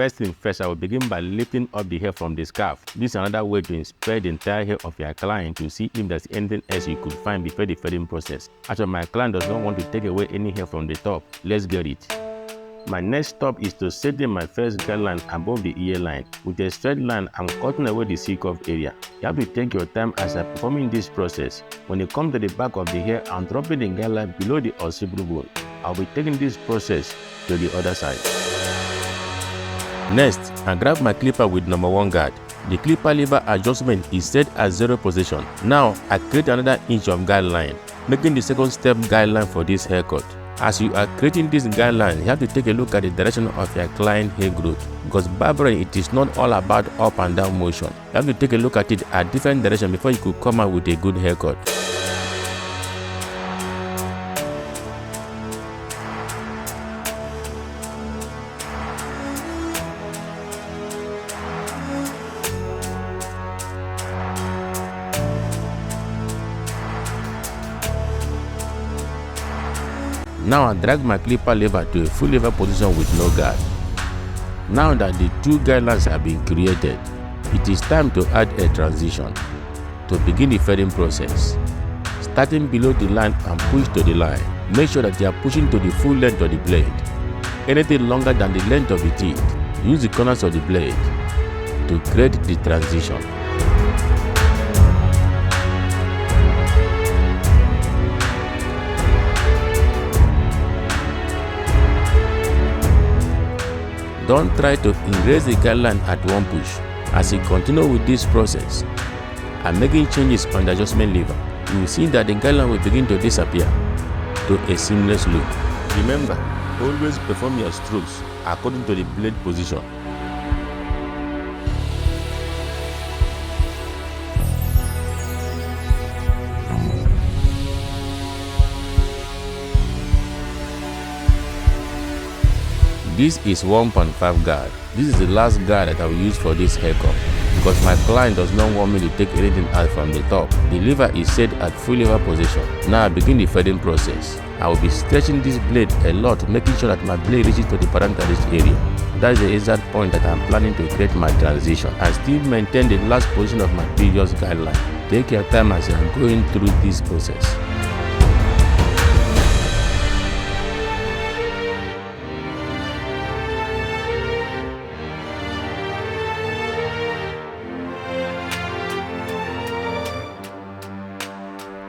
First thing first, I will begin by lifting up the hair from the scalp. This is another way to inspect the entire hair of your client to see if there's anything else you could find before the fading process. Actually, my client does not want to take away any hair from the top. Let's get it. My next step is to set in my first guideline above the ear line. With a straight line, I'm cutting away the C-cuff area. You have to take your time as I'm performing this process. When you come to the back of the hair, I'm dropping the guideline below the occipital bone. I'll be taking this process to the other side. Next, I grab my clipper with number 1 guard. The clipper lever adjustment is set at 0 position. Now, I create another inch of guideline, making the second step guideline for this haircut. As you are creating this guideline, you have to take a look at the direction of your client hair growth, because barbering, it is not all about up and down motion. You have to take a look at it at different directions before you could come out with a good haircut. Now I drag my clipper lever to a full lever position with no guard. Now that the 2 guidelines have been created, it is time to add a transition to begin the fading process. Starting below the line and push to the line. Make sure that you are pushing to the full length of the blade. Anything longer than the length of the teeth, use the corners of the blade to create the transition. Don't try to erase the guideline at one push. As you continue with this process and making changes on the adjustment lever, you will see that the guideline will begin to disappear to a seamless look. Remember, always perform your strokes according to the blade position. This is 1.5 guard. This is the last guard that I will use for this haircut, because my client does not want me to take anything out from the top. The lever is set at full lever position. Now I begin the fading process. I will be stretching this blade a lot, making sure that my blade reaches to the parental area. That is the exact point that I am planning to create my transition and still maintain the last position of my previous guideline. Take your time as I am going through this process.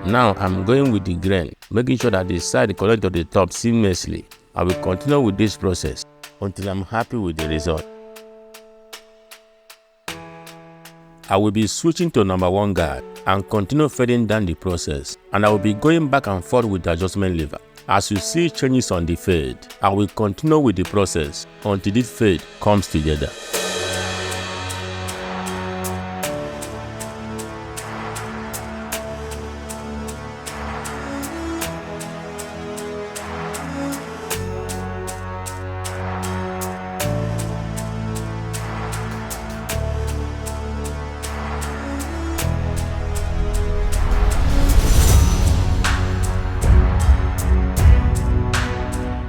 Now I'm going with the grain, making sure that the side connects to the top seamlessly. I will continue with this process until I'm happy with the result. I will be switching to number 1 guard and continue fading down the process, and I will be going back and forth with the adjustment lever. As you see changes on the fade, I will continue with the process until this fade comes together.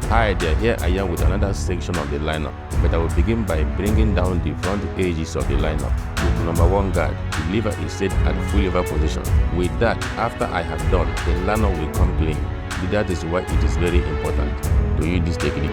Hi there, here I am with another section of the lineup, but I will begin by bringing down the front edges of the lineup. With number 1 guard, the lever is set at full lever position. With that, after I have done, the lineup will come clean. That is why it is very important to use this technique.